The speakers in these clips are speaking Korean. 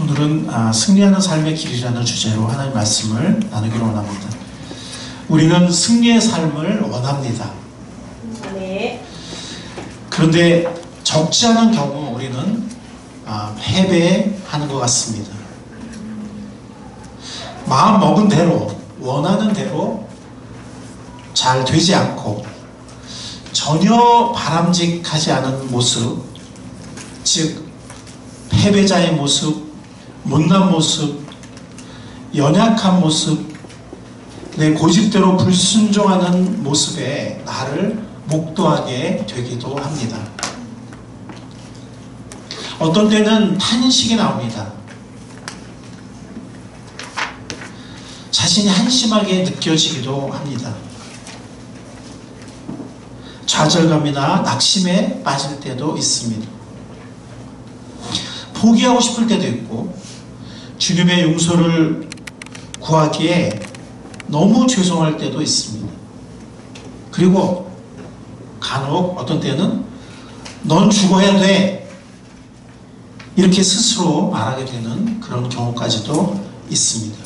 오늘은 승리하는 삶의 길이라는 주제로 하나님의 말씀을 나누기로 원합니다. 우리는 승리의 삶을 원합니다. 네. 그런데 적지 않은 경우 우리는 패배하는 것 같습니다. 마음 먹은 대로, 원하는 대로 잘 되지 않고 전혀 바람직하지 않은 모습, 즉 패배자의 모습, 못난 모습, 연약한 모습, 내 고집대로 불순종하는 모습에 나를 목도하게 되기도 합니다. 어떤 때는 탄식이 나옵니다. 자신이 한심하게 느껴지기도 합니다. 좌절감이나 낙심에 빠질 때도 있습니다. 포기하고 싶을 때도 있고 주님의 용서를 구하기에 너무 죄송할 때도 있습니다. 그리고 간혹 어떤 때는 넌 죽어야 돼 이렇게 스스로 말하게 되는 그런 경우까지도 있습니다.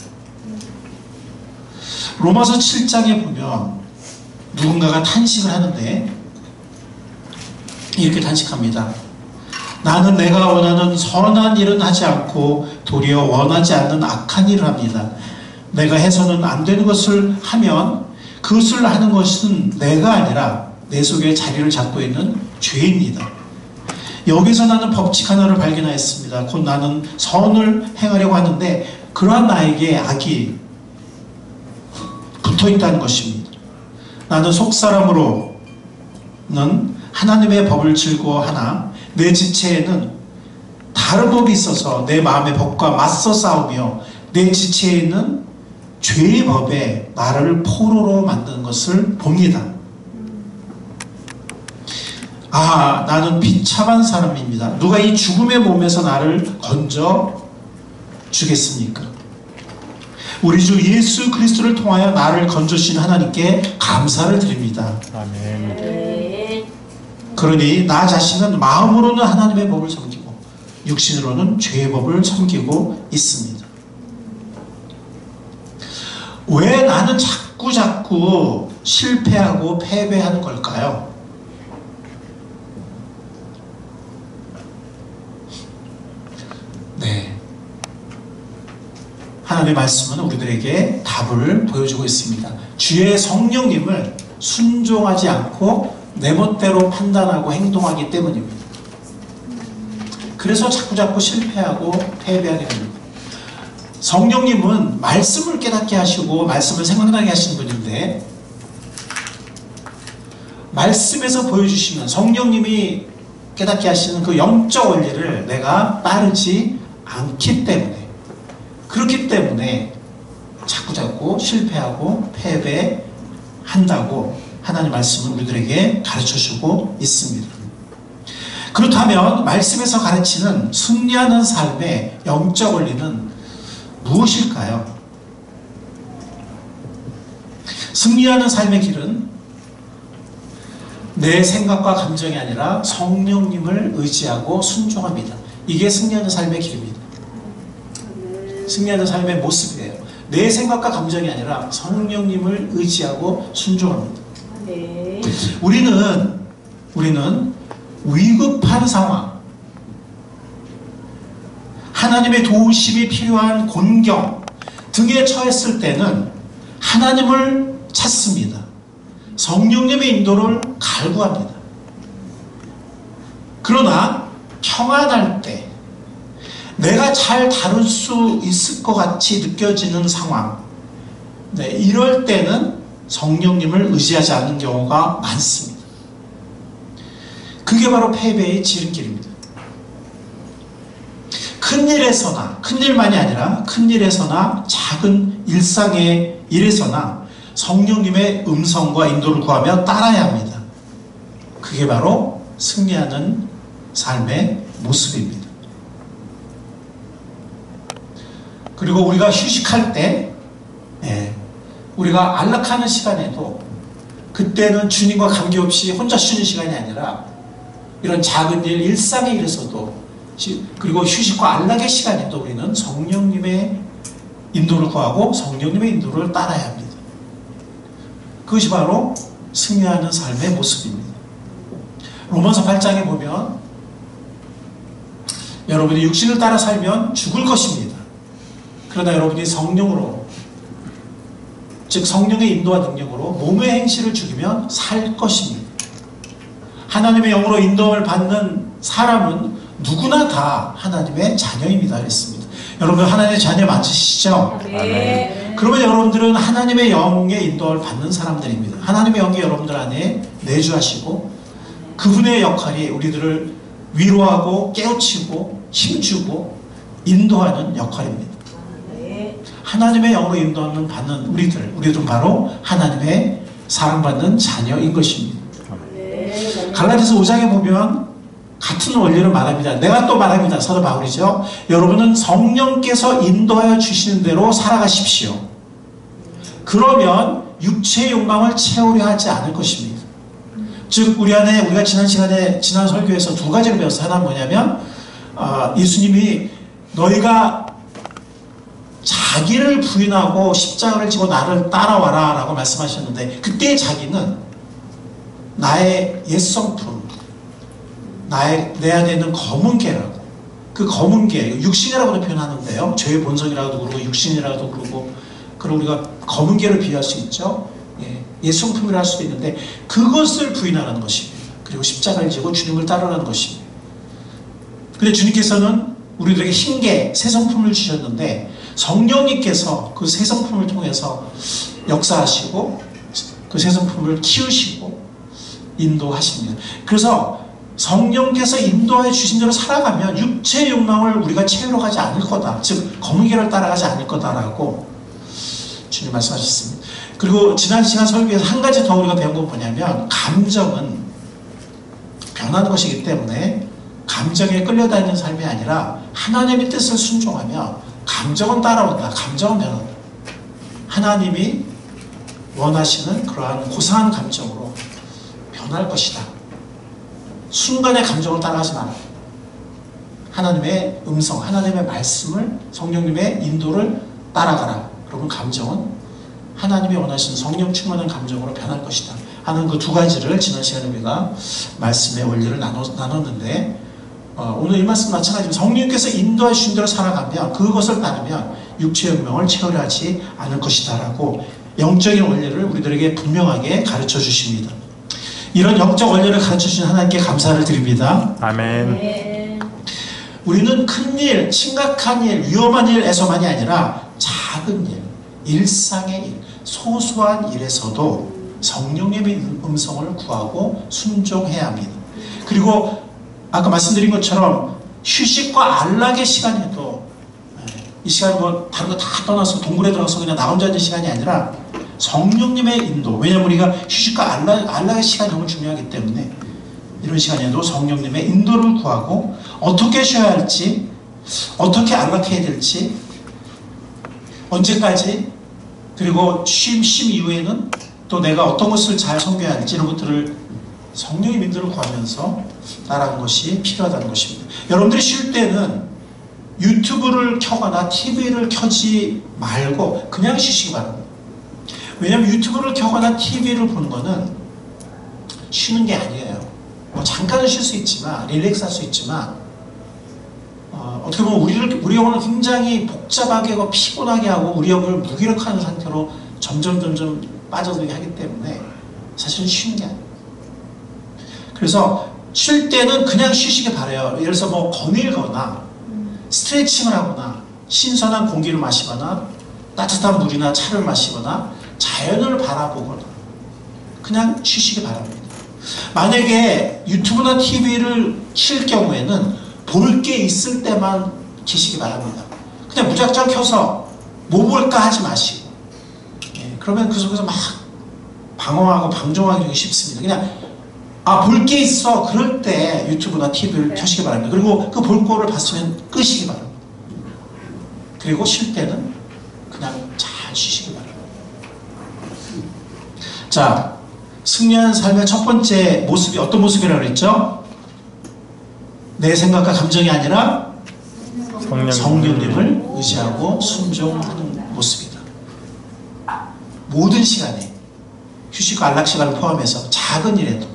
로마서 7장에 보면 누군가가 탄식을 하는데 이렇게 탄식합니다. 나는 내가 원하는 선한 일은 하지 않고 도리어 원하지 않는 악한 일을 합니다. 내가 해서는 안 되는 것을 하면 그것을 하는 것은 내가 아니라 내 속에 자리를 잡고 있는 죄입니다. 여기서 나는 법칙 하나를 발견하였습니다. 곧 나는 선을 행하려고 하는데 그러한 나에게 악이 붙어있다는 것입니다. 나는 속사람으로는 하나님의 법을 즐거워하나 내 지체에는 다른 법이 있어서 내 마음의 법과 맞서 싸우며 내 지체에 있는 죄의 법에 나를 포로로 만드는 것을 봅니다. 나는 비참한 사람입니다. 누가 이 죽음의 몸에서 나를 건져 주겠습니까? 우리 주 예수 그리스도를 통하여 나를 건져주신 하나님께 감사를 드립니다. 아멘. 그러니 나 자신은 마음으로는 하나님의 법을 섬기고 육신으로는 죄의 법을 섬기고 있습니다. 왜 나는 자꾸 실패하고 패배하는 걸까요? 네, 하나님의 말씀은 우리들에게 답을 보여주고 있습니다. 주의 성령님을 순종하지 않고 내 멋대로 판단하고 행동하기 때문입니다. 그래서 자꾸 실패하고 패배하게 됩니다. 성령님은 말씀을 깨닫게 하시고 말씀을 생각나게 하시는 분인데 말씀에서 보여주시는 성령님이 깨닫게 하시는 그 영적 원리를 내가 따르지 않기 때문에 그렇기 때문에 자꾸 실패하고 패배한다고 하나님 말씀은 우리들에게 가르쳐주고 있습니다. 그렇다면 말씀에서 가르치는 승리하는 삶의 영적 원리는 무엇일까요? 승리하는 삶의 길은 내 생각과 감정이 아니라 성령님을 의지하고 순종합니다. 이게 승리하는 삶의 길입니다. 승리하는 삶의 모습이에요. 내 생각과 감정이 아니라 성령님을 의지하고 순종합니다. 네. 우리는 위급한 상황, 하나님의 도우심이 필요한 곤경 등에 처했을 때는 하나님을 찾습니다. 성령님의 인도를 갈구합니다. 그러나 평안할 때 내가 잘 다룰 수 있을 것 같이 느껴지는 상황, 이럴 때는 성령님을 의지하지 않는 경우가 많습니다. 그게 바로 패배의 지름길입니다. 큰일에서나, 큰일만이 아니라 큰일에서나 작은 일상의 일에서나 성령님의 음성과 인도를 구하며 따라야 합니다. 그게 바로 승리하는 삶의 모습입니다. 그리고 우리가 휴식할 때 우리가 안락하는 시간에도 그때는 주님과 관계없이 혼자 쉬는 시간이 아니라 이런 작은 일, 일상의 일에서도 그리고 휴식과 안락의 시간에도 우리는 성령님의 인도를 구하고 성령님의 인도를 따라야 합니다. 그것이 바로 승리하는 삶의 모습입니다. 로마서 8장에 보면 여러분이 육신을 따라 살면 죽을 것입니다. 그러나 여러분이 성령으로, 즉 성령의 인도와 능력으로 몸의 행실을 죽이면 살 것입니다. 하나님의 영으로 인도를 받는 사람은 누구나 다 하나님의 자녀입니다. 그랬습니다. 여러분 하나님의 자녀 맞으시죠? 네. 그러면 여러분들은 하나님의 영의 인도를 받는 사람들입니다. 하나님의 영이 여러분들 안에 내주하시고 그분의 역할이 우리들을 위로하고 깨우치고 힘주고 인도하는 역할입니다. 네. 하나님의 영으로 인도하는 받는 우리들은 바로 하나님의 사랑받는 자녀인 것입니다. 네. 갈라디아서 5장에 보면 같은 원리를 말합니다. 내가 또 말합니다. 사도 바울이죠. 여러분은 성령께서 인도하여 주시는 대로 살아가십시오. 그러면 육체의 욕망을 채우려 하지 않을 것입니다. 즉 우리가 지난 시간에 지난 설교에서 두 가지를 배웠어요. 하나는 뭐냐면 예수님이 너희가 자기를 부인하고 십자가를 지고 나를 따라와라 라고 말씀하셨는데 그때의 자기는 나의 옛성품, 내야 되는 검은개라고. 그 검은개, 육신이라고도 표현하는데요. 죄의 본성이라고도 그러고 육신이라고도 그러고 그리고 우리가 검은개를 비유할 수 있죠. 옛성품이라 할 수도 있는데 그것을 부인하는 것입니다. 그리고 십자가를 지고 주님을 따르라는 것입니다. 근데 주님께서는 우리들에게 흰개, 새 성품을 주셨는데 성령님께서 그 새 성품을 통해서 역사하시고 그 새 성품을 키우시고 인도하십니다. 그래서 성령께서 인도해 주신 대로 살아가면 육체의 욕망을 우리가 채우러 가지 않을 거다. 즉 검은개를 따라가지 않을 거다라고 주님 말씀하셨습니다. 그리고 지난 시간 설교에서 한 가지 더 우리가 배운 건 뭐냐면 감정은 변하는 것이기 때문에 감정에 끌려다니는 삶이 아니라 하나님의 뜻을 순종하며 감정은 따라온다. 감정은 변한다. 하나님이 원하시는 그러한 고상한 감정으로 변할 것이다. 순간의 감정을 따라가지 마라. 하나님의 음성, 하나님의 말씀을 성령님의 인도를 따라가라. 그러면 감정은 하나님이 원하시는 성령 충만한 감정으로 변할 것이다 하는 그 두 가지를 지난 시간에 우리가 말씀의 원리를 나눴는데 오늘 이 말씀 마찬가지로 성령께서 인도해 주신 대로 살아가면 그것을 따르면 육체의 욕망을 채우려 하지 않을 것이다 라고 영적인 원리를 우리들에게 분명하게 가르쳐 주십니다. 이런 영적 원리를 가르쳐 주신 하나님께 감사를 드립니다. 아멘. 네. 우리는 큰일, 심각한 일, 위험한 일에서만이 아니라 작은 일, 일상의 일, 소소한 일에서도 성령님의 음성을 구하고 순종해야 합니다. 그리고 아까 말씀드린 것처럼 휴식과 안락의 시간에도 이 시간은 뭐 다른 거 다 떠나서 동굴에 들어가서 그냥 나 혼자 있는 시간이 아니라 성령님의 인도, 왜냐하면 우리가 휴식과 안락의 시간이 너무 중요하기 때문에 이런 시간에도 성령님의 인도를 구하고 어떻게 쉬어야 할지, 어떻게 안락해야 될지, 언제까지, 그리고 쉼 이후에는 또 내가 어떤 것을 잘 섬겨야 할지 이런 것들을 성령의 인도를 구하면서 따라가는 것이 필요하다는 것입니다. 여러분들이 쉴 때는 유튜브를 켜거나 TV를 켜지 말고 그냥 쉬시기 바랍니다. 왜냐하면 유튜브를 켜거나 TV를 보는 거는 쉬는 게 아니에요. 뭐 잠깐은 쉴 수 있지만, 릴렉스 할 수 있지만, 어떻게 보면 우리 영혼을 굉장히 복잡하게 하고 피곤하게 하고 우리 영혼을 무기력하는 상태로 점점 빠져들게 하기 때문에 사실은 쉬는 게 아니에요. 그래서 쉴 때는 그냥 쉬시기 바라요. 예를 들어서 뭐 거닐거나 스트레칭을 하거나 신선한 공기를 마시거나 따뜻한 물이나 차를 마시거나 자연을 바라보거나 그냥 쉬시기 바랍니다. 만약에 유튜브나 TV를 킬 경우에는 볼 게 있을 때만 키시기 바랍니다. 그냥 무작정 켜서 뭐 볼까 하지 마시고, 그러면 그 속에서 막 방황하고 방종하기 쉽습니다. 그냥 볼 게 있어, 그럴 때 유튜브나 TV를 켜시기 바랍니다. 그리고 그 볼 거를 봤으면 끄시기 바랍니다. 그리고 쉴 때는 그냥 잘 쉬시기 바랍니다. 자, 승리한 삶의 첫 번째 모습이 어떤 모습이라고 그랬죠? 내 생각과 감정이 아니라 성령님. 성령님을 의지하고 순종하는 모습이다. 모든 시간에 휴식과 안락 시간을 포함해서 작은 일에도.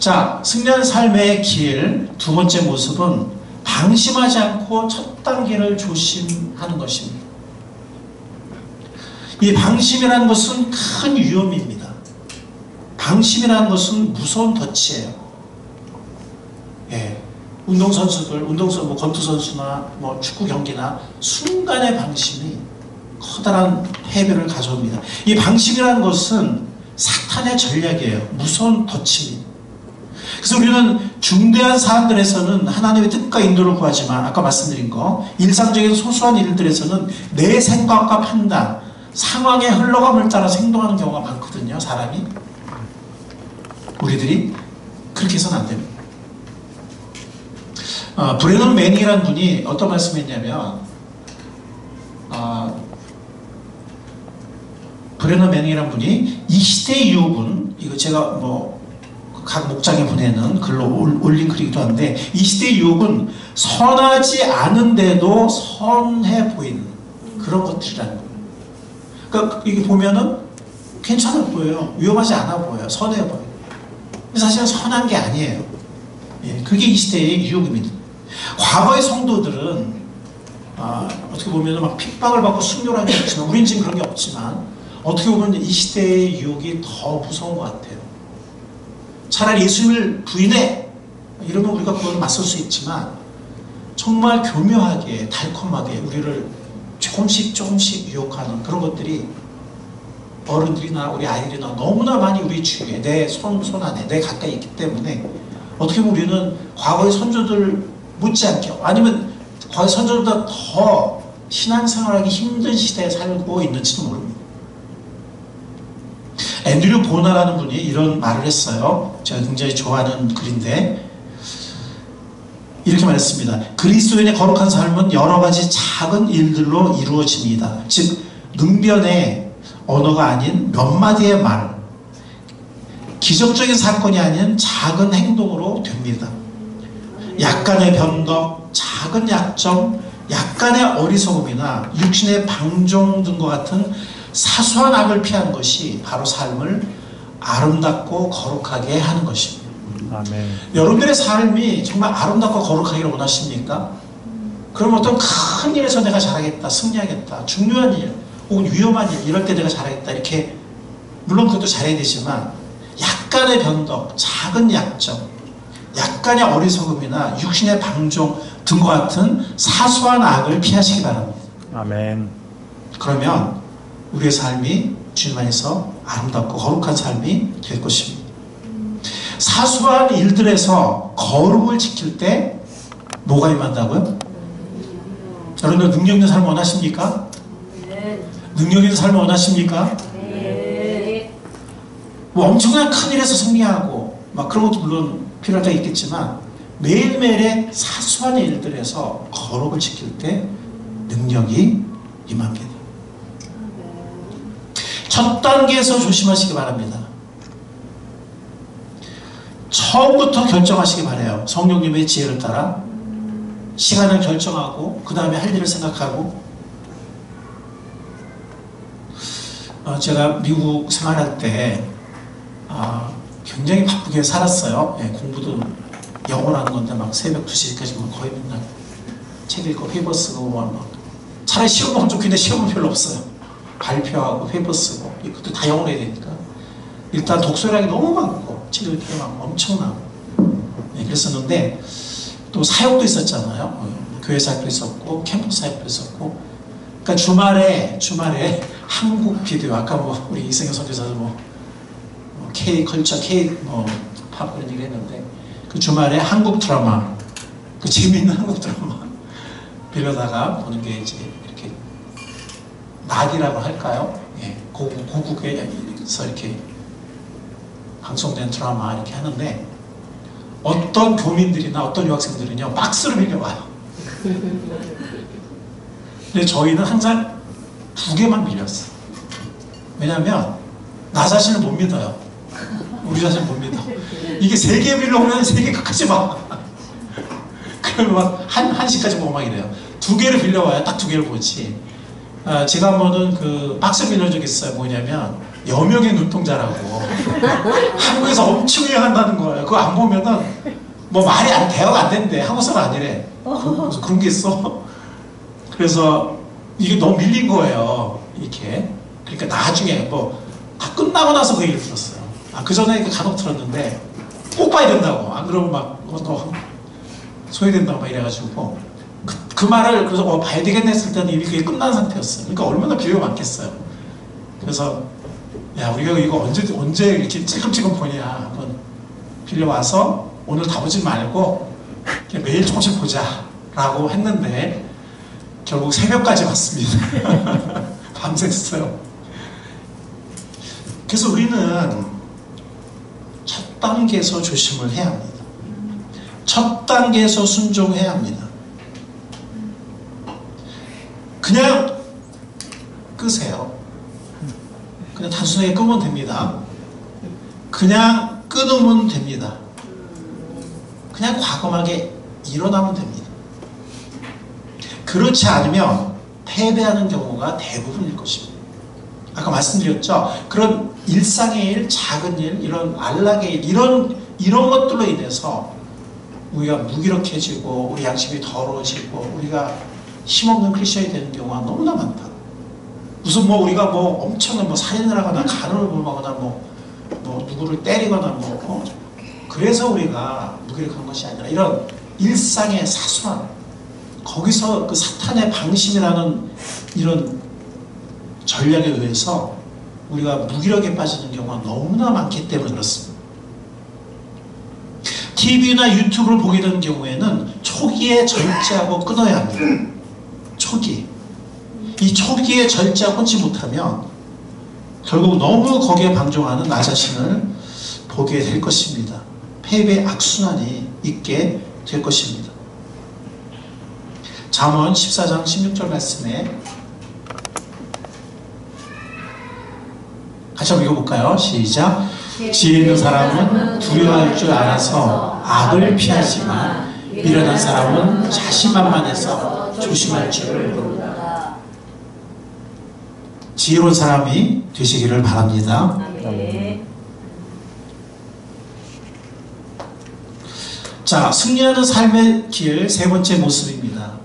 자, 승리한 삶의 길 두 번째 모습은 방심하지 않고 첫 단계를 조심하는 것입니다. 이 방심이라는 것은 큰 위험입니다. 방심이라는 것은 무서운 덫이에요. 예. 운동선수들, 뭐 권투선수나 뭐 축구 경기나 순간의 방심이 커다란 해배를 가져옵니다. 이 방심이라는 것은 사탄의 전략이에요. 무서운 덫입니다. 그래서 우리는 중대한 사안들에서는 하나님의 뜻과 인도를 구하지만 아까 말씀드린 거 일상적인 소소한 일들에서는 내 생각과 판단, 상황의 흘러감을 따라서 행동하는 경우가 많거든요. 사람이. 우리들이 그렇게 해서는 안 됩니다. 브레넌 매닝이라는 분이 어떤 말씀을 했냐면 브레넌 매닝이라는 분이 이 시대의 유혹은, 이거 제가 뭐 각 목장에 보내는 글로 올린 글이기도 한데, 이 시대의 유혹은 선하지 않은데도 선해 보이는 그런 것들이라는 거예요. 그러니까 이게 보면은 괜찮아 보여요. 위험하지 않아 보여요. 선해 보여요. 사실은 선한 게 아니에요. 예, 그게 이 시대의 유혹입니다. 과거의 성도들은 어떻게 보면 막 핍박을 받고 순교를 한 게 없지만, 우린 지금 그런 게 없지만, 어떻게 보면 이 시대의 유혹이 더 무서운 것 같아요. 차라리 예수님을 부인해! 이러면 우리가 그걸 맞설 수 있지만, 정말 교묘하게, 달콤하게 우리를 조금씩 유혹하는 그런 것들이 어른들이나 우리 아이들이나 너무나 많이 우리 주위에, 내 손 안에, 내 가까이 있기 때문에 어떻게 보면 우리는 과거의 선조들 못지않게, 아니면 과거의 선조들보다 더 신앙생활하기 힘든 시대에 살고 있는지도 모릅니다. 앤드류 보나라는 분이 이런 말을 했어요. 제가 굉장히 좋아하는 글인데, 이렇게 말했습니다. 그리스도인의 거룩한 삶은 여러 가지 작은 일들로 이루어집니다. 즉 능변의 언어가 아닌 몇 마디의 말, 기적적인 사건이 아닌 작은 행동으로 됩니다. 약간의 변덕, 작은 약점, 약간의 어리석음이나 육신의 방종 등과 같은 사소한 악을 피하는 것이 바로 삶을 아름답고 거룩하게 하는 것입니다. 아멘. 여러분들의 삶이 정말 아름답고 거룩하기를 원하십니까? 그럼 어떤 큰 일에서 내가 잘하겠다, 승리하겠다, 중요한 일, 혹은 위험한 일, 이럴 때 내가 잘하겠다, 이렇게, 물론 그것도 잘해야 되지만 약간의 변덕, 작은 약점, 약간의 어리석음이나 육신의 방종 등과 같은 사소한 악을 피하시기 바랍니다. 아멘. 그러면 우리의 삶이 주님 안에서 아름답고 거룩한 삶이 될 것입니다. 사소한 일들에서 거룩을 지킬 때 뭐가 임한다고요? 여러분들 능력 있는 삶을 원하십니까? 능력 있는 삶을 원하십니까? 뭐 엄청난 큰 일에서 승리하고 막 그런 것도 물론 필요할 때가 있겠지만, 매일매일의 사소한 일들에서 거룩을 지킬 때 능력이 임합니다. 첫 단계에서 조심하시기 바랍니다. 처음부터 결정하시기 바라요. 성령님의 지혜를 따라 시간을 결정하고 그 다음에 할 일을 생각하고. 제가 미국 생활할 때 굉장히 바쁘게 살았어요. 예, 공부도 영어라는 건데 막 새벽 2시까지 거의 맨날 책 읽고 페이퍼 쓰고 막. 차라리 시험 보면 좋겠는데 시험은 별로 없어요. 발표하고 페이퍼 쓰고 이것도 다 영어로 해야 되니까 일단 독서량이 너무 많고 책 읽기가 막 엄청나고. 예, 그랬었는데 또 사역도 있었잖아요. 교회 사역도 있었고 캠퍼스 사역도 있었고. 그러니까 주말에 한국 비디오, 아까 뭐 우리 이승현 선교사도 뭐 K 컬처, K 팝 그런 얘기 했는데, 그 주말에 한국 드라마, 그 재미있는 한국 드라마 빌려다가 보는 게 이제 이렇게 낙이라고 할까요? 예, 고국에서 이렇게 방송된 드라마 이렇게 하는데, 어떤 교민들이나 어떤 유학생들은요 박스로 빌려와요. 근데 저희는 항상 2개만 빌렸어요. 왜냐하면 나 자신을 못 믿어요. 우리 자신을 못 믿어. 이게 3개 빌려오면 3개 끝까지 막 그러면 막 1시까지 보고 막 이래요. 2개를 빌려와야 딱 2개를 보지. 제가 한번은 그 박스 빌려준 적 있어요. 뭐냐면 여명의 눈동자라고 한국에서 엄청 유행한다는 거예요. 그거 안 보면은 뭐 말이 대화가 안 된대. 한국 사람 아니래. 그래서 그런 게 있어. 그래서 이게 너무 밀린 거예요. 이렇게. 그러니까 나중에 뭐 다 끝나고 나서 그 얘기를 들었어요. 그 전에 간혹 들었는데 꼭 봐야 된다고. 안 그러면 막 너 소외된다고 막 이래가지고 그 말을 그래서 봐야 되겠네 했을 때는 이미 그게 끝난 상태였어요. 그러니까 얼마나 비교가 많겠어요. 그래서 야 우리가 이거 언제 이렇게 찔끔찔끔 보냐. 한번 빌려와서 오늘 다 보지 말고 그냥 매일 조금씩 보자 라고 했는데 결국 새벽까지 봤습니다. 밤샜어요. 그래서 우리는 첫 단계에서 조심을 해야 합니다. 첫 단계에서 순종해야 합니다. 그냥 끄세요. 그냥 단순하게 끄면 됩니다. 그냥 끊으면 됩니다. 그냥 과감하게 일어나면 됩니다. 그렇지 않으면 패배하는 경우가 대부분일 것입니다. 아까 말씀드렸죠. 그런 일상의 일, 작은 일, 이런 안락의 일, 이런 것들로 인해서 우리가 무기력해지고 우리 양심이 더러워지고 우리가 힘없는 크리스천이 되는 경우가 너무나 많다. 무슨 뭐 우리가 뭐 엄청난 뭐 살인을 하거나 간음을 범하거나 뭐 누구를 때리거나 그래서 우리가 무기력한 것이 아니라 이런 일상의 사소한 거기서 그 사탄의 방심이라는 이런 전략에 의해서 우리가 무기력에 빠지는 경우가 너무나 많기 때문에 그렇습니다. TV나 유튜브를 보게 되는 경우에는 초기에 절제하고 끊어야 합니다. 이 초기에 절제하고 끊지 못하면 결국 너무 거기에 방종하는 나 자신을 보게 될 것입니다. 패배의 악순환이 있게 될 것입니다. 잠언 14장 16절 말씀에 같이 한번 읽어볼까요? 시작. 지혜 있는 사람은 두려워할 줄 알아서 악을 피하지만 미련한 사람은 자신만만해서 조심할 줄을 모른다. 지혜로운 사람이 되시기를 바랍니다. 아멘. 자, 승리하는 삶의 길 세 번째 모습입니다.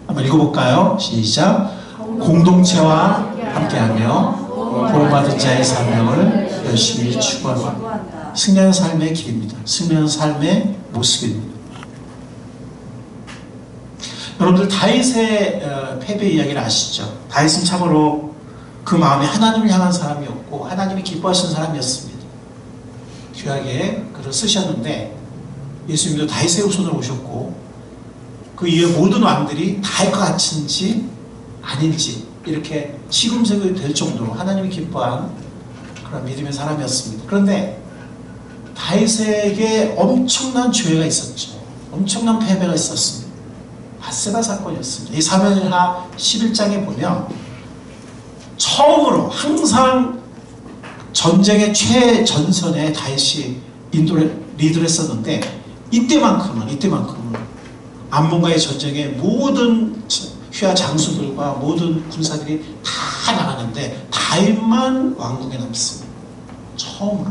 한번 읽어볼까요? 시작. 공동체와 함께하며 구원받은 자의 사명을 열심히 추구한다. 승리하는 삶의 길입니다. 승리하는 삶의 모습입니다. 여러분들 다윗의 패배 이야기를 아시죠? 다윗은 참으로 그 마음이 하나님을 향한 사람이었고 하나님이 기뻐하시는 사람이었습니다. 귀하게 글을 쓰셨는데 예수님도 다윗의 후손으로 오셨고 그 이후에 모든 왕들이 다윗과 같은지 아닌지 이렇게 시금석이 될 정도로 하나님이 기뻐한 그런 믿음의 사람이었습니다. 그런데 다윗에게 엄청난 죄가 있었죠. 엄청난 패배가 있었습니다. 밧세바 사건이었습니다. 이 사무엘하 11장에 보면 처음으로 항상 전쟁의 최전선에 다윗이 리드를 했었는데 이때만큼은 암몬과의 전쟁에 모든 휘하 장수들과 모든 군사들이 다 나가는데 다윗만 왕궁에 남습니다. 처음으로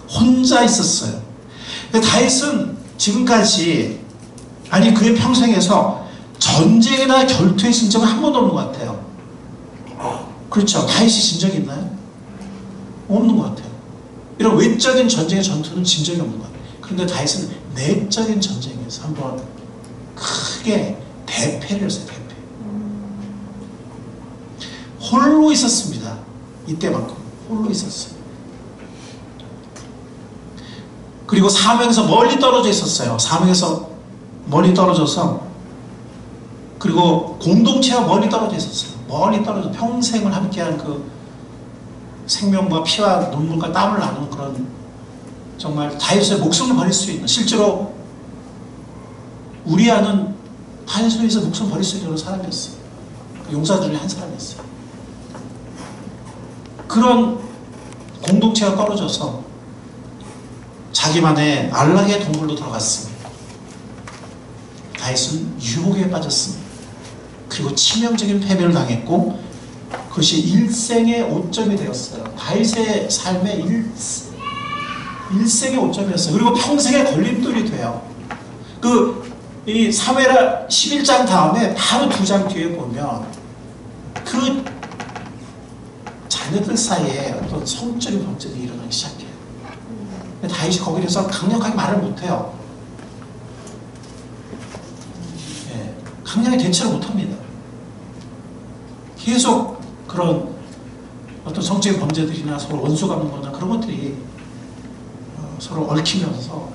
혼자 있었어요. 근데 다윗은 지금까지 그의 평생에서 전쟁이나 결투에 진 적은 한 번도 없는 것 같아요. 그렇죠. 다윗이 진 적이 있나요? 없는 것 같아요. 이런 외적인 전쟁의 전투는 진 적이 없는 것 같아요. 그런데 다윗은 내적인 전쟁에서 한번 크게 대패를 했어요. 대패. 홀로 있었습니다. 이때만큼 홀로 있었어요. 그리고 사명에서 멀리 떨어져 있었어요. 사명에서 멀리 떨어져서 그리고 공동체와 멀리 떨어져 있었어요. 멀리 떨어져 평생을 함께한 그 생명과 피와 눈물과 땀을 나눈 그런 정말 다윗의 목숨을 버릴 수 있는 실제로 우리아는 다윗을 위해서 목숨을 버릴 수 있는 사람이었어요. 용사들 중에 한 사람이었어요. 그런 공동체가 떨어져서 자기만의 안락의 동굴로 들어갔습니다. 다윗은 유혹에 빠졌습니다. 그리고 치명적인 패배를 당했고 그것이 일생의 오점이 되었어요. 다윗의 삶의 일생의 오점이었어요. 그리고 평생의 걸림돌이 돼요. 이 사무엘하 11장 다음에 바로 2장 뒤에 보면 그 자녀들 사이에 어떤 성적인 범죄들이 일어나기 시작해요. 다윗이 거기에서 강력하게 말을 못해요. 강력하게 대처를 못합니다. 계속 그런 어떤 성적인 범죄들이나 서로 원수 갚는 거나 그런 것들이 서로 얽히면서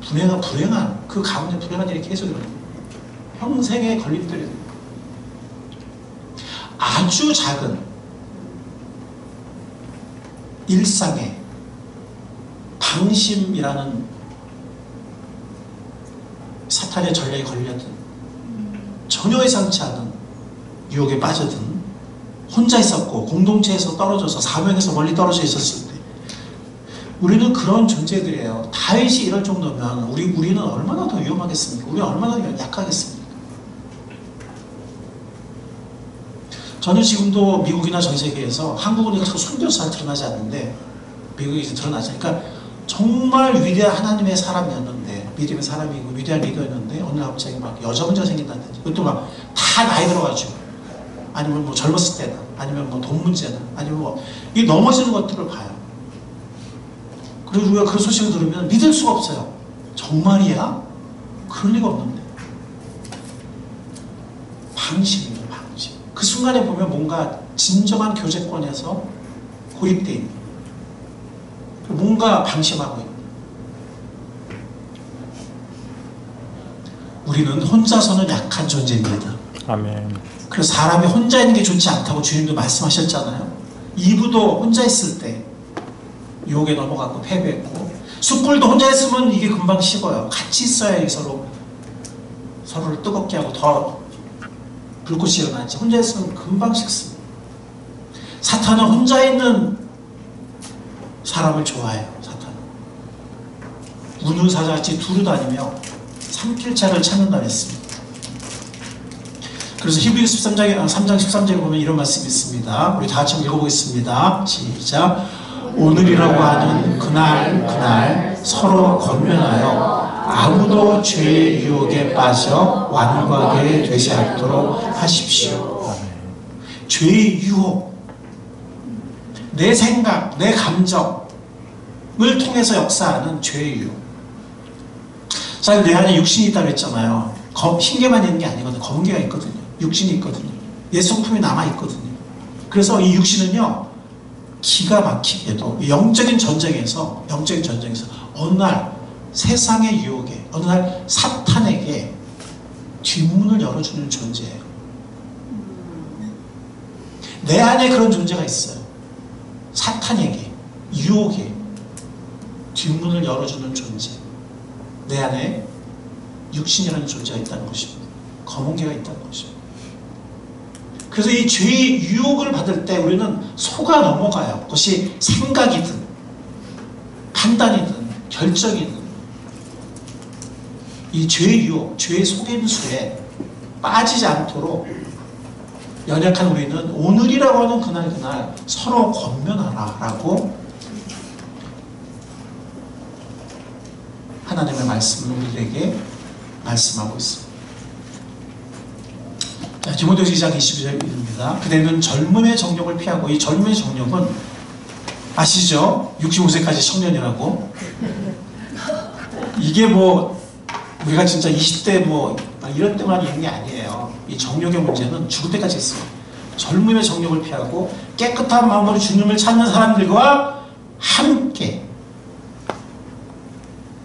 불행한 그 가운데 불행한 일이 계속 일어납니다. 평생의 걸림돌이 됩니다. 아주 작은 일상의 방심이라는 사탄의 전략에 걸려든 전혀 예상치 않은 유혹에 빠져든 혼자 있었고 공동체에서 떨어져서 사명에서 멀리 떨어져 있었을 때 우리는 그런 존재들이에요. 다윗이 이럴 정도면 우리는 얼마나 더 위험하겠습니까? 우리는 얼마나 약하겠습니까? 저는 지금도 미국이나 전 세계에서 한국은 자꾸 숨겨서 잘 드러나지 않는데 미국이 이제 드러나지 않으니까 정말 위대한 하나님의 사람이었는데 믿음의 사람이고 위대한 리더였는데 어느 날 갑자기 막 여자 문제가 생긴다든지 그것도 막 다 나이 들어가지고 아니면 뭐 젊었을 때나 아니면 뭐 돈 문제나 아니면 뭐 이 넘어지는 것들을 봐요. 그리고 우리가 그런 소식을 들으면 믿을 수가 없어요. 정말이야? 그럴 리가 없는데. 방심이에요, 방심. 그 순간에 보면 뭔가 진정한 교제권에서 고립되어 있는 뭔가 방심하고 있는 우리는 혼자서는 약한 존재입니다. 아멘. 그래서 사람이 혼자 있는 게 좋지 않다고 주님도 말씀하셨잖아요. 이브도 혼자 있을 때 유혹에 넘어갔고 패배했고 숯불도 혼자 있으면 이게 금방 식어요. 같이 있어야 서로를 뜨겁게 하고 더 불꽃이 일어나지 혼자 있으면 금방 식습니다. 사탄은 혼자 있는 사람을 좋아해요. 사탄은 우는 사자같이 두루다니며 삼킬자를 찾는다 했습니다. 그래서 히브리서 3장 13절에 보면 이런 말씀이 있습니다. 우리 다 같이 읽어보겠습니다. 시작. 오늘이라고 하는 그날 서로 권면하여 아무도 죄의 유혹에 빠져 완고하게 되지 않도록 하십시오. 죄의 유혹, 내 생각, 내 감정을 통해서 역사하는 죄의 유혹. 사실 내 안에 육신이 있다고 했잖아요. 흰개만 있는 게 아니거든요. 검은 개가 있거든요. 육신이 있거든요. 옛 성품이 남아있거든요. 그래서 이 육신은요 기가 막히게도 영적인 전쟁에서 어느 날 세상의 유혹에 어느 날 사탄에게 뒷문을 열어주는 존재예요. 내 안에 그런 존재가 있어요. 사탄에게 유혹에 뒷문을 열어주는 존재. 내 안에 육신이라는 존재가 있다는 것입니다. 검은 개가 있다는 것입니다. 그래서 이 죄의 유혹을 받을 때 우리는 속아 넘어가요. 그것이 생각이든 판단이든 결정이든 이 죄의 유혹, 죄의 속임수에 빠지지 않도록 연약한 우리는 오늘이라고 하는 그날 서로 권면하라 라고 하나님의 말씀을 우리에게 말씀하고 있습니다. 자, 디모데후서 2장 22절입니다. 그대는 젊음의 정욕을 피하고, 이 젊음의 정욕은 아시죠? 65세까지 청년이라고. 이게 뭐 우리가 진짜 20대 뭐 이런 때만 있는 게 아니에요. 이 정욕의 문제는 죽을 때까지 있어요. 젊음의 정욕을 피하고 깨끗한 마음으로 주님을 찾는 사람들과 함께,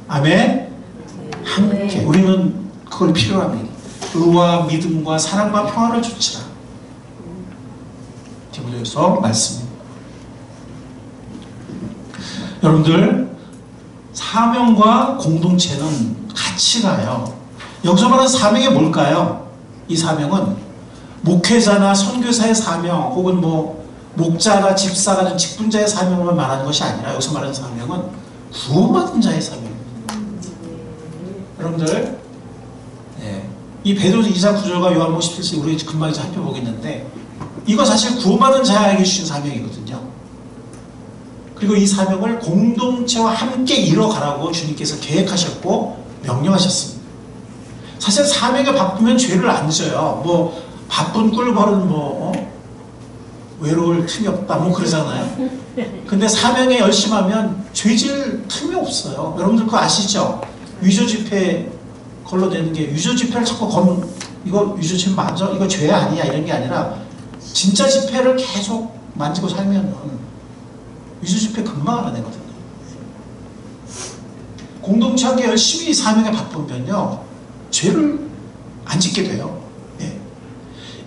아멘, 함께 우리는 그걸 필요로 합니다. 의와 믿음과 사랑과 평화를 주치라. 디모데후서 말씀입니다. 여러분들, 사명과 공동체는 같이 가요. 여기서 말하는 사명이 뭘까요? 이 사명은 목회자나 선교사의 사명, 혹은 뭐 목자나 집사가 된 직분자의 사명을 말하는 것이 아니라, 여기서 말하는 사명은 구원받은 자의 사명. 여러분들, 이 베드로서 2장 9절과 요한복음 17절 우리 금방 이제 살펴보겠는데, 이거 사실 구원받은 자에게 주신 사명이거든요. 그리고 이 사명을 공동체와 함께 이뤄가라고 주님께서 계획하셨고 명령하셨습니다. 사실 사명에 바쁘면 죄를 안 져요. 뭐 바쁜 꿀벌은 외로울 틈이 없다 뭐 그러잖아요. 근데 사명에 열심하면 죄질 틈이 없어요. 여러분들 그거 아시죠? 위조 지폐 걸로 되는 게, 위조 지폐를 자꾸 이거 위조 지폐 맞아? 이거 죄 아니야? 이런 게 아니라 진짜 지폐를 계속 만지고 살면은 위조 지폐 금방 알아내거든요. 공동체와 함께 열심히 사명에 바쁘면요 죄를 안 짓게 돼요.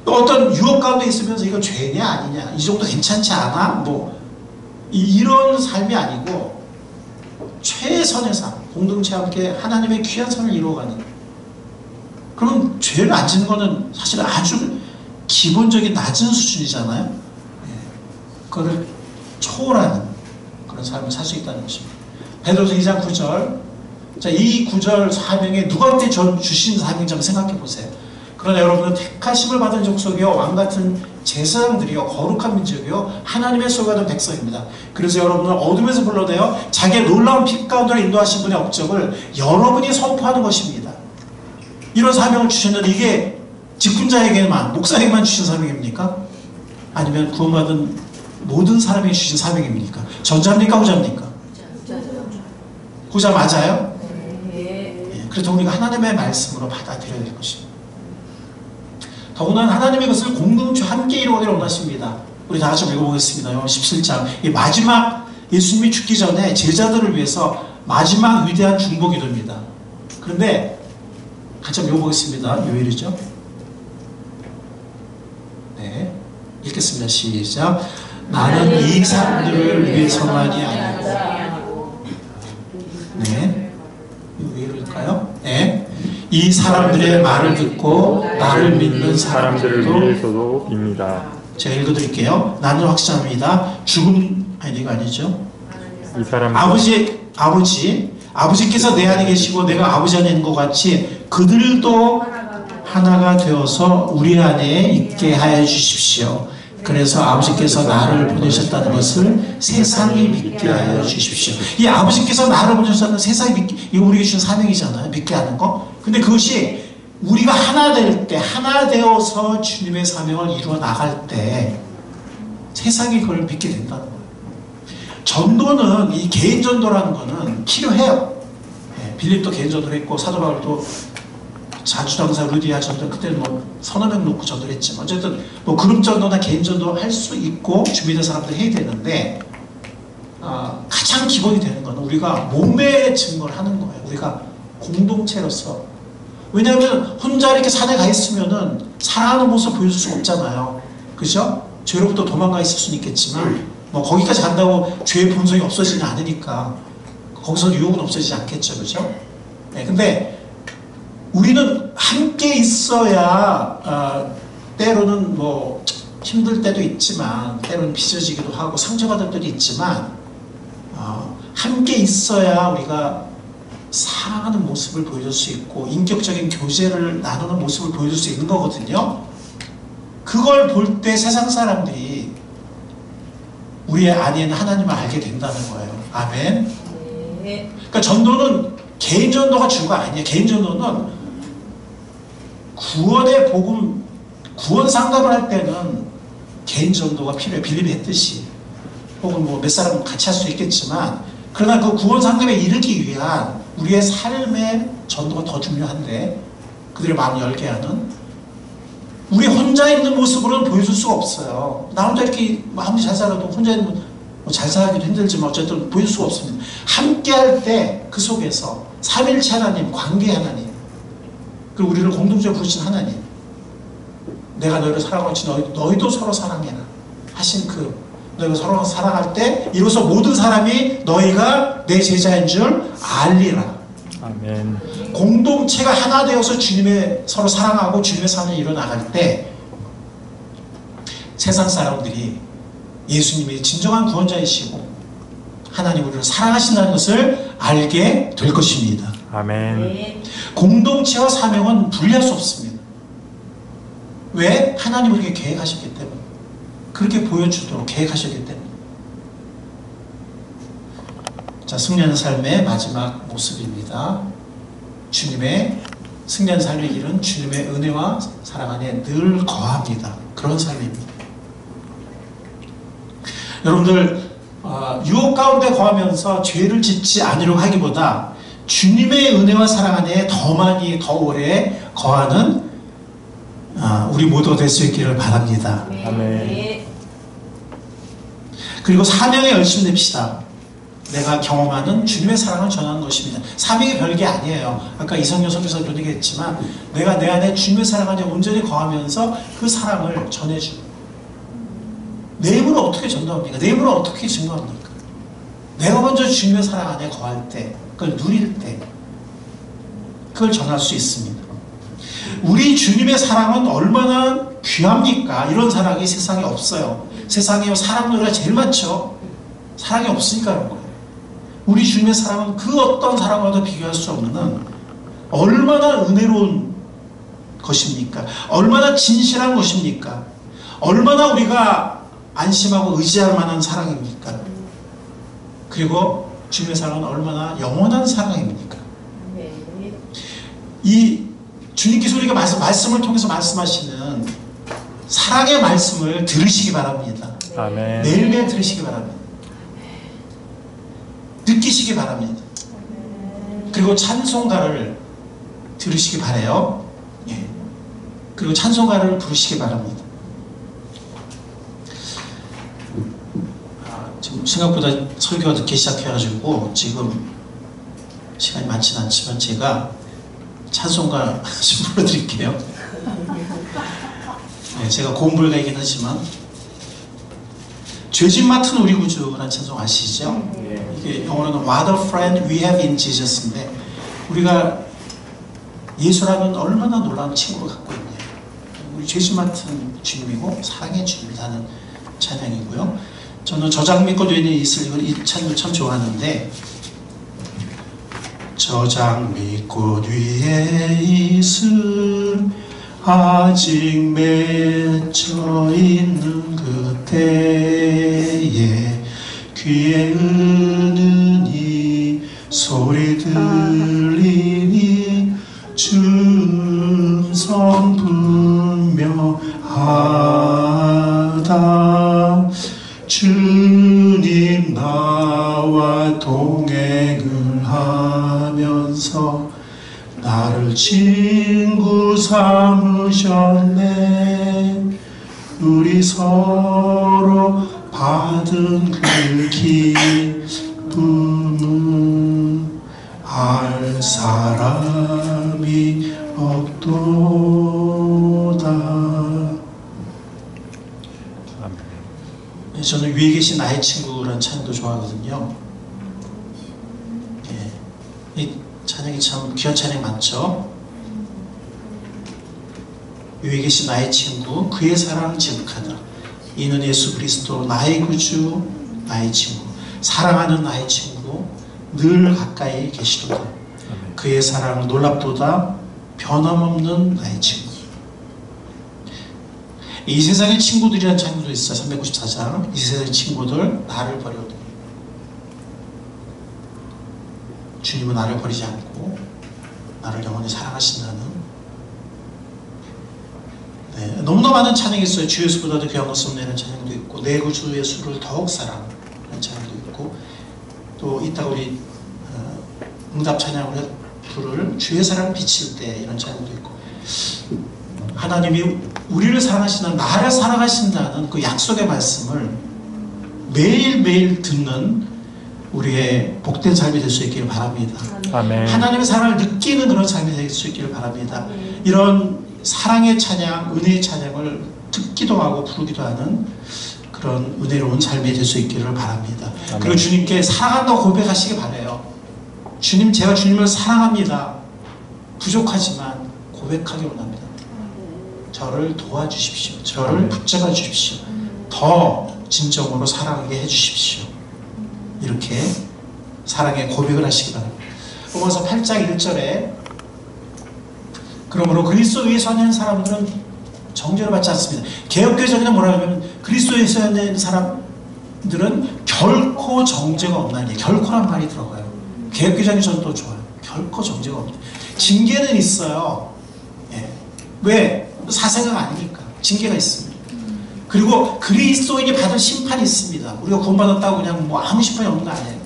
어떤 유혹 가운데 있으면서 이거 죄냐 아니냐, 이 정도 괜찮지 않아? 뭐 이런 삶이 아니고 최선의 삶, 공동체와 함께 하나님의 귀한 삶을 이루어가는. 그러면 죄를 안 짓는 거는 사실 아주 기본적인 낮은 수준이잖아요. 그거를 초월하는 그런 삶을 살 수 있다는 것입니다. 베드로서 2장 9절. 자, 이 9절 사명에 누구한테 주신 사명인지 한번 생각해 보세요. 그러나 여러분은 택하심을 받은 족속이요 왕같은 제사장들이요 거룩한 민족이요 하나님의 소유하던 백성입니다. 그래서 여러분은 어둠에서 불러내어 자기의 놀라운 빛 가운데로 인도하신 분의 업적을 여러분이 선포하는 것입니다. 이런 사명을 주셨는데 이게 직분자에게만, 목사에게만 주신 사명입니까? 아니면 구원받은 모든 사람에게 주신 사명입니까? 전자입니까? 후자입니까? 후자 맞아요? 그래서 우리가 하나님의 말씀으로 받아들여야 될 것입니다. 더구나 하나님의 것을 공동체 함께 이루어가기를 원하십니다. 우리 다 같이 읽어보겠습니다. 17장. 이 마지막 예수님이 죽기 전에 제자들을 위해서 마지막 위대한 중보 기도입니다. 그런데 같이 한번 읽어보겠습니다. 요일이죠? 네, 읽겠습니다. 시작. 나는 이 사람들을 위해서만이 아니고, 네, 요일일까요? 네. 이 사람들의 말을 듣고 나를 믿는 사람들을 위해서도입니다. 제가 읽어드릴게요. 나는 확신합니다. 죽음, 아니 이거 아니죠? 이 사람 아버지께서 내 안에 계시고 내가 아버지 안에 있는 것 같이 그들도 하나가 되어서 우리 안에 있게 하여 주십시오. 그래서 아버지께서 나를 보내셨다는 것을 세상이 믿게 하여 주십시오. 이 아버지께서 나를 보내셨다는 세상이 믿게, 이거 우리에게 주신 사명이잖아요. 믿게 하는 거. 근데 그것이 우리가 하나 될 때, 하나 되어서 주님의 사명을 이루어 나갈 때 세상이 그걸 믿게 된다는 거예요. 전도는, 이 개인 전도라는 거는 필요해요. 빌립도 개인 전도를 했고 사도 바울도 자주당사 루디아 전도, 그때는 뭐 서너 명 놓고 전도를 했지만 어쨌든 뭐 그룹 전도나 개인 전도 할 수 있고 준비된 사람들 해야 되는데, 가장 기본이 되는 거는 우리가 몸의 증거를 하는 거예요. 우리가 공동체로서. 왜냐하면 혼자 이렇게 산에 가 있으면은 사랑하는 모습 보여줄 수가 없잖아요. 그죠? 죄로부터 도망가 있을 수는 있겠지만 뭐 거기까지 간다고 죄의 본성이 없어지지 않으니까 거기서 유혹은 없어지지 않겠죠. 그죠? 네, 근데 우리는 함께 있어야 때로는 뭐 힘들 때도 있지만 때로는 빚어지기도 하고 상처받을 때도 있지만 함께 있어야 우리가 사랑하는 모습을 보여줄 수 있고 인격적인 교제를 나누는 모습을 보여줄 수 있는 거거든요. 그걸 볼 때 세상 사람들이 우리의 안에 있는 하나님을 알게 된다는 거예요. 아멘. 그러니까 전도는 개인 전도가 주가 아니에요. 개인 전도는 구원의 복음, 구원 상담을 할 때는 개인 전도가 필요해요. 빌립이 했듯이. 혹은 뭐 몇 사람 같이 할 수 있겠지만, 그러나 그 구원 상담에 이르기 위한 우리의 삶의 전도가 더 중요한데, 그들의 마음을 열게 하는, 우리 혼자 있는 모습으로는 보여줄 수가 없어요. 나 혼자 이렇게 아무리 잘 살아도 혼자 있는 잘 살기도 힘들지만 어쨌든 보여줄 수가 없습니다. 함께 할 때 그 속에서 삼일체 하나님, 관계 하나님, 그리고 우리를 공동체로 부르신 하나님, 내가 너희를 사랑하지 너희도 서로 사랑해라 하신 그, 너희가 서로 사랑할 때 이로써 모든 사람이 너희가 내 제자인 줄 알리라. 아멘. 공동체가 하나 되어서 주님의 서로 사랑하고 주님의 삶을 이뤄나갈 때 세상 사람들이 예수님이 진정한 구원자이시고 하나님 우리를 사랑하신다는 것을 알게 될 것입니다. 아멘. 네. 공동체와 사명은 분리할 수 없습니다. 왜? 하나님 우리에게 계획하셨기 때문에. 그렇게 보여주도록 계획하셨기 때문에. 자, 승리하는 삶의 마지막 모습입니다. 주님의 승리하는 삶의 길은 주님의 은혜와 사랑 안에 늘 거합니다. 그런 삶입니다. 여러분들 유혹 가운데 거하면서 죄를 짓지 않으려고 하기보다 주님의 은혜와 사랑 안에 더 많이 더 오래 거하는 우리 모두가 될 수 있기를 바랍니다. 아멘. 그리고 사명에 열심히 냅시다. 내가 경험하는 주님의 사랑을 전하는 것입니다. 사명이 별게 아니에요. 아까 이성녀 선교사도 얘기했지만 내가 내 안에 주님의 사랑 안에 온전히 거하면서 그 사랑을 전해주고 내 힘으로 어떻게 전도합니까? 내 힘으로 어떻게 증거합니까? 내가 먼저 주님의 사랑 안에 거할 때, 그걸 누릴 때 그걸 전할 수 있습니다. 우리 주님의 사랑은 얼마나 귀합니까? 이런 사랑이 세상에 없어요. 세상에 사랑 노래가 제일 많죠. 사랑이 없으니까 그런 거예요. 우리 주님의 사랑은 그 어떤 사랑과도 비교할 수 없는 얼마나 은혜로운 것입니까? 얼마나 진실한 것입니까? 얼마나 우리가 안심하고 의지할 만한 사랑입니까? 그리고 주님의 사랑은 얼마나 영원한 사랑입니까? 이 주님께서 우리가 말씀을 통해서 말씀하시는 사랑의 말씀을 들으시기 바랍니다. 아멘. 매일매일 들으시기 바랍니다. 느끼시기 바랍니다. 그리고 찬송가를 들으시기 바라요. 예. 그리고 찬송가를 부르시기 바랍니다. 지금 생각보다 설교가 늦게 시작해가지고 지금 시간이 많지는 않지만 제가 찬송가 좀 불러드릴게요. 네, 제가 고음불가이긴 하지만 죄짐 맡은 우리 구주라는 찬송 아시죠? 이게 영어로는 What a friend we have in Jesus인데 우리가 예수라는 얼마나 놀라운 친구를 갖고 있냐. 우리 죄짐 맡은 주님이고 사랑의 주님이라는 찬양이고요. 저는 저장 믿고 되는 이슬 이 찬도 참 좋아하는데 저장 밑꽃 위에 이슬 아직 맺혀 있는 그때에 귀에 은은히 소리 들리니 음성 분명하다. 주님 나와 동행을 하면서 나를 친구 삼으셨네. 우리 서로 받은 그 기쁨은 알 사람이 없도다. 저는 위에 계신 나의 친구라는 찬양도 좋아하거든요. 예. 이 찬양이 참 귀한 찬양 많죠? 위에 계신 나의 친구, 그의 사랑 지극하다. 이는 예수 그리스도 나의 구주, 나의 친구, 사랑하는 나의 친구, 늘 가까이 계시도다. 그의 사랑 놀랍도다. 변함없는 나의 친구. 이 세상의 친구들이라는 찬양도 있어요. 394장. 이 세상의 친구들 나를 버려도 주님은 나를 버리지 않고 나를 영원히 사랑하신다는. 네, 너무나 많은 찬양이 있어요. 주 예수보다도 귀한 것은 없네라는 찬양도 있고 내 구주 예수를 더욱 사랑하는 찬양도 있고 또 이따가 우리 응답 찬양으로 부를 주의 사랑 비칠 때 이런 찬양도 있고 하나님이 우리를 사랑하시는 나를 사랑하신다는 그 약속의 말씀을 매일매일 듣는 우리의 복된 삶이 될 수 있기를 바랍니다. 아멘. 하나님의 사랑을 느끼는 그런 삶이 될 수 있기를 바랍니다. 이런 사랑의 찬양, 은혜의 찬양을 듣기도 하고 부르기도 하는 그런 은혜로운 삶이 될 수 있기를 바랍니다. 아멘. 그리고 주님께 사랑한다고 고백하시기 바라요. 주님, 제가 주님을 사랑합니다. 부족하지만 고백하기 원합니다. 저를 도와주십시오. 저를 붙잡아 주십시오. 더 진정으로 사랑하게 해주십시오. 이렇게 사랑의 고백을 하시기 바랍니다. 로마서 8장 1절에 그러므로 그리스도에 서는 사람들은 정죄를 받지 않습니다. 개혁개정에는 뭐라 하면 그리스도에 서는 사람들은 결코 정죄가 없나니, 결코란 말이 들어가요. 개혁개정이 저는 또 좋아요. 결코 정죄가 없다. 징계는 있어요. 예. 왜? 사생아가 아니니까 징계가 있습니다. 그리고 그리스도인이 받을 심판이 있습니다. 우리가 구원받았다고 그냥 뭐 아무 심판이 없는 거 아니에요.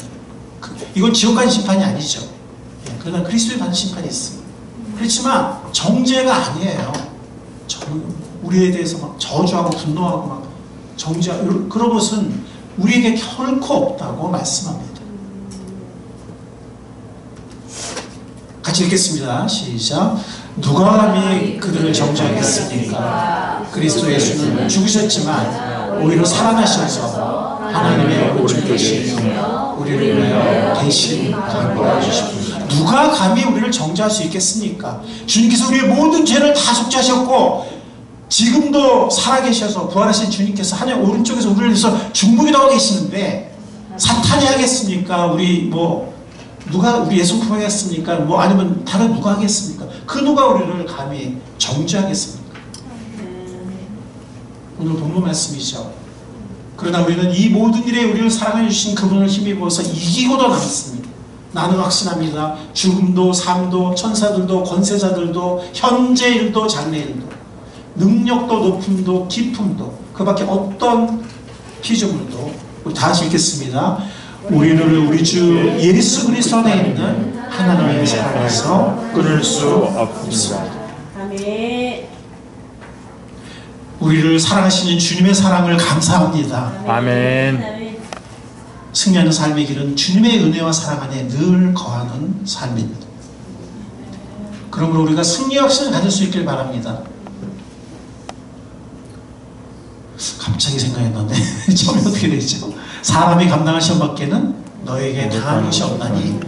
이건 지옥 가는 심판이 아니죠. 예. 그러나 그리스도인이 받는 심판이 있습니다. 그렇지만 정죄가 아니에요. 우리에 대해서 막 저주하고 분노하고 막 정죄하고 그런 것은 우리에게 결코 없다고 말씀합니다. 같이 읽겠습니다. 시작. 누가 감히 그들을 정죄하겠습니까? 그리스도 예수는 죽으셨지만 오히려 살아나셔서 하나님의 오른쪽에 우리를 위하여 대신 간구하여 주십니다. 누가 감히 우리를 정죄할 수 있겠습니까? 주님께서 우리의 모든 죄를 다 속죄하셨고 지금도 살아계셔서 부활하신 주님께서 하나님 오른쪽에서 우리를 위해서 중보기도하고 계시는데 사탄이 하겠습니까? 우리 예수 구하겠습니까? 아니면 다른 누가 하겠습니까? 그 누가 우리를 감히 정죄하겠습니까? 오늘 본문 말씀이죠. 그러나 우리는 이 모든 일에 우리를 사랑해 주신 그분을 힘입어서 이기고도 남습니다. 나는 확신합니다. 죽음도 삶도 천사들도 권세자들도 현재 일도 장래 일도 능력도 높음도 깊음도 그 밖에 어떤 피조물도 우리 다시 읽겠습니다. 우리를 우리 주 예수 그리스도 안에 있는 하나님의 사랑에서 끊을 수 없습니다. 아멘. 우리를 사랑하시는 주님의 사랑을 감사합니다. 아멘. 승리하는 삶의 길은 주님의 은혜와 사랑 안에 늘 거하는 삶입니다. 그러므로 우리가 승리 확신을 가질 수 있길 바랍니다. 갑자기 생각이 났네. 처음에 어떻게 되죠? 사람이 감당할 시험밖에는 너에게 당한 것이 없나니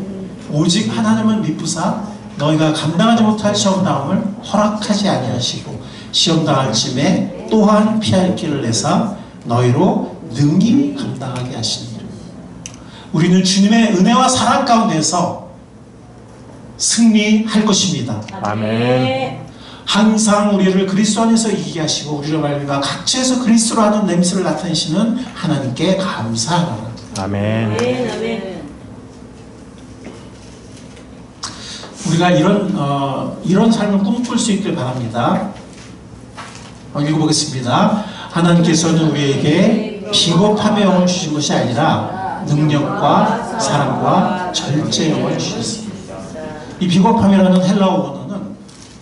오직 하나님은 미쁘사 너희가 감당하지 못할 시험당함을 허락하지 아니하시고 시험당할 쯤에 또한 피할 길을 내사 너희로 능히 감당하게 하시니라. 우리는 주님의 은혜와 사랑 가운데서 승리할 것입니다. 아멘. 항상 우리를 그리스도 안에서 이기게 하시고 우리를 말미암아 각처에서 그리스도로 하는 냄새를 나타내시는 하나님께 감사하노라. 아멘. 아멘. 우리가 이런 삶을 꿈꿀 수 있길 바랍니다. 읽어보겠습니다. 하나님께서는 우리에게 비겁함의 영을 주신 것이 아니라 능력과 사랑과 절제의 영을 주셨습니다. 이 비겁함이라는 헬라어 원어는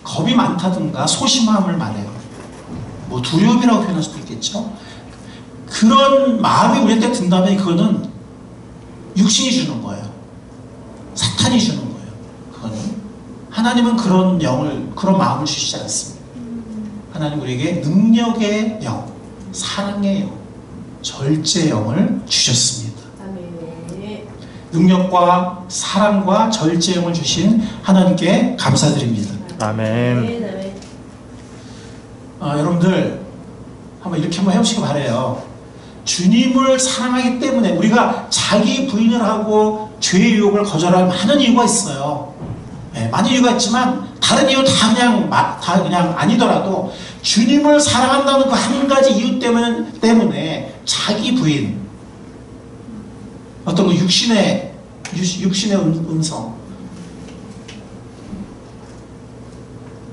겁이 많다든가 소심함을 말해요. 두려움이라고 표현할 수도 있겠죠. 그런 마음이 우리한테 든다면 그거는 육신이 주는 거예요. 사탄이 주는 거예요. 그거는 하나님은 그런 마음을 주시지 않습니다. 하나님 우리에게 능력의 영, 사랑의 영, 절제의 영을 주셨습니다. 아멘. 능력과 사랑과 절제의 영을 주신 하나님께 감사드립니다. 아멘. 여러분들 한번 이렇게 한번 해보시기 바라요. 주님을 사랑하기 때문에 우리가 자기 부인을 하고 죄의 유혹을 거절할 많은 이유가 있어요. 네, 많은 이유가 있지만 다른 이유 다 그냥 아니더라도 주님을 사랑한다는 그 한 가지 이유 때문에 자기 부인, 어떤 그 육신의 음성,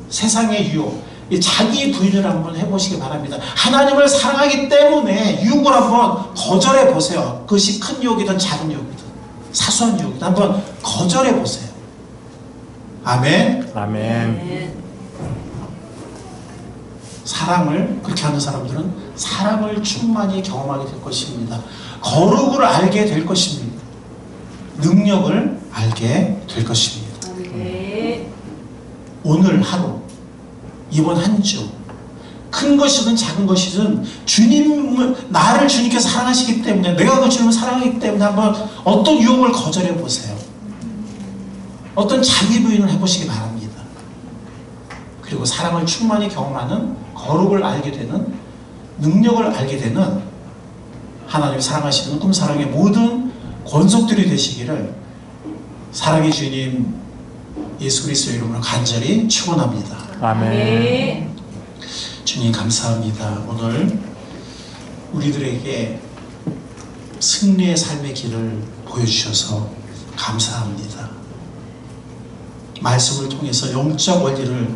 세상의 유혹, 자기 부인을 한번 해보시기 바랍니다. 하나님을 사랑하기 때문에 유혹을 한번 거절해 보세요. 그것이 큰 유혹이든 작은 유혹이든 사소한 유혹이든 한번 거절해 보세요. 아멘. 아멘. 사랑을 그렇게 하는 사람들은 사랑을 충만히 경험하게 될 것입니다. 거룩을 알게 될 것입니다. 능력을 알게 될 것입니다. 아멘. 오늘 하루, 이번 한 주, 큰 것이든 작은 것이든 나를 주님께서 사랑하시기 때문에, 내가 그 주님을 사랑하기 때문에 한번 어떤 유혹을 거절해 보세요. 어떤 자기 부인을 해보시기 바랍니다. 그리고 사랑을 충만히 경험하는, 거룩을 알게 되는, 능력을 알게 되는, 하나님이 사랑하시는 꿈사랑의 모든 권속들이 되시기를 사랑의 주님 예수 그리스도의 이름으로 간절히 축원합니다. 아멘. 주님 감사합니다. 오늘 우리들에게 승리의 삶의 길을 보여주셔서 감사합니다. 말씀을 통해서 영적 원리를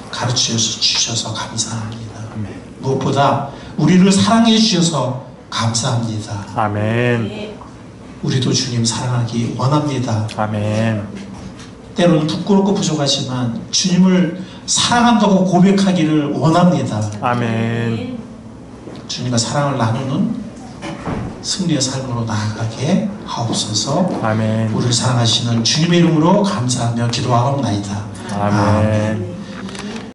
가르쳐 주셔서 감사합니다. 무엇보다 우리를 사랑해 주셔서 감사합니다. 아멘. 우리도 주님 사랑하기 원합니다. 아멘. 때로는 부끄럽고 부족하지만 주님을 사랑한다고 고백하기를 원합니다. 아멘. 주님과 사랑을 나누는 승리의 삶으로 나아가게 하옵소서. 아멘. 우리를 사랑하시는 주님의 이름으로 감사하며 기도하옵나이다. 아멘.